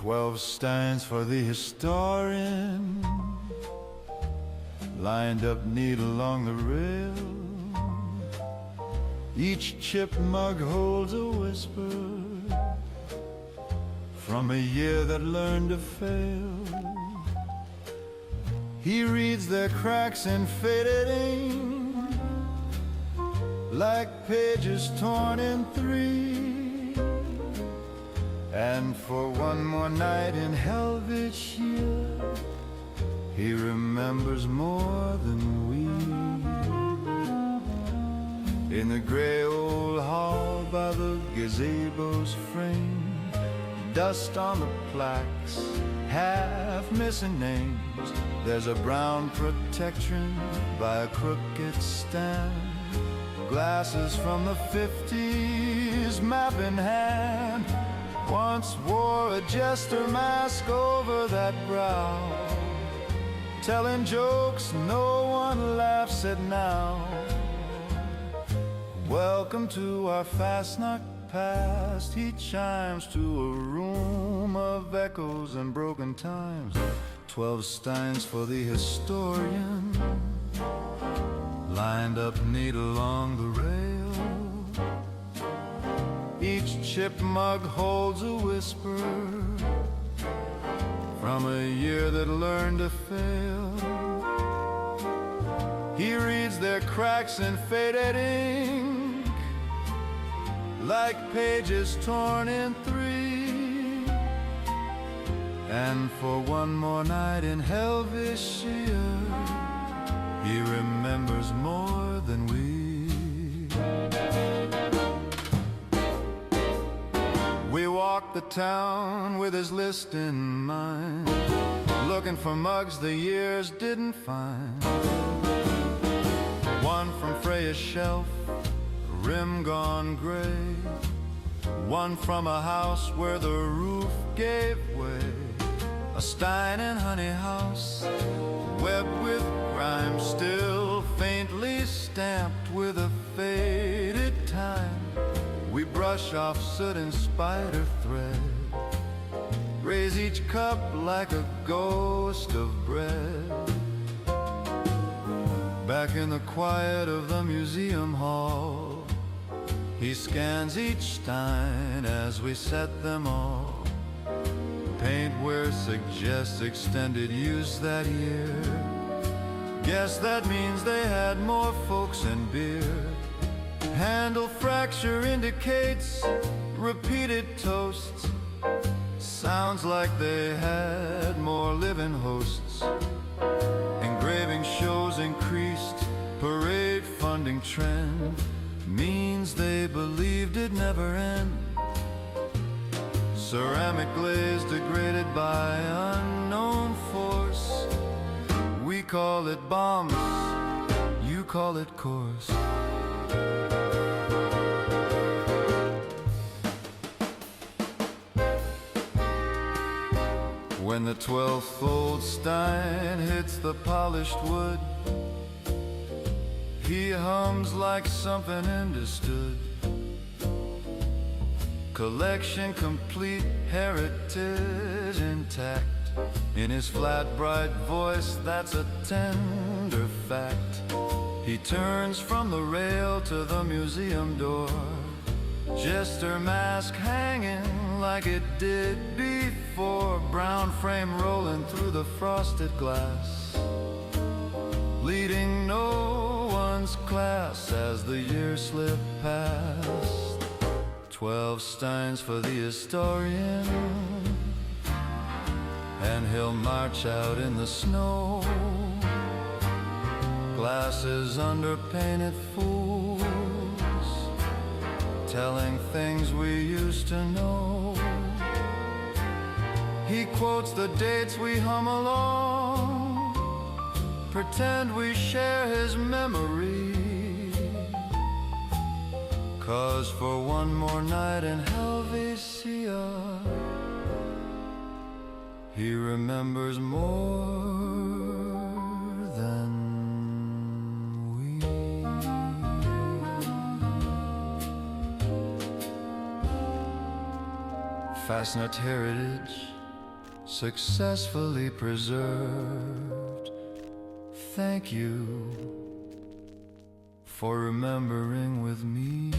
12 steins for the historian, lined up neat along the rail. Each chip mug holds a whisper from a year that learned to fail. He reads their cracks in faded ink, like pages torn in three. And for one more night in Helvetia, he remembers more than we. In the gray old hall by the gazebo's frame, dust on the plaques, half missing names. There's a brown Protectron by a crooked stand, glasses from the 50s, map in hand. Once wore a Jester mask over that brow, telling jokes no one laughs at now. Welcome to our Fasnacht past. He chimes to a room of echoes and broken times. 12 steins for the historian, lined up neat along the rail. Each chip mug holds a whisper from a year that learned to fail. He reads their cracks in faded ink, like pages torn in three. And for one more night in Helvetia, he remembers more than we. We walked the town with his list in mind, looking for mugs the years didn't find. One from Freya's shelf, rim gone gray. One from a house where the roof gave way. A Stein and honey house, webbed with grime, still faintly stamped with a faded time. We brush off soot and spider thread, raise each cup like a ghost of bread. Back in the quiet of the museum hall, he scans each stein as we set them all. Paintware suggests extended use that year. Guess that means they had more folks and beer. Handle fracture indicates repeated toasts. Sounds like they had more living hosts. Engraving shows increased, parade funding trend means they believed it'd never end. Ceramic glaze degraded by unknown force. We call it bombs, you call it coarse. When the 12th-fold stein hits the polished wood, he hums like something understood. Collection complete, heritage intact. In his flat, bright voice, that's a tender fact. He turns from the rail to the museum door, Jester mask hanging like it did before. Brown frame rolling through the frosted glass, leading no one's class as the years slip past. 12 steins for the historian, and he'll march out in the snow. Glasses under painted fools, telling things we used to know. He quotes the dates, we hum along, pretend we share his memory. 'Cause for one more night in Helvetia, he remembers more than we. Fasnacht heritage successfully preserved. Thank you for remembering with me.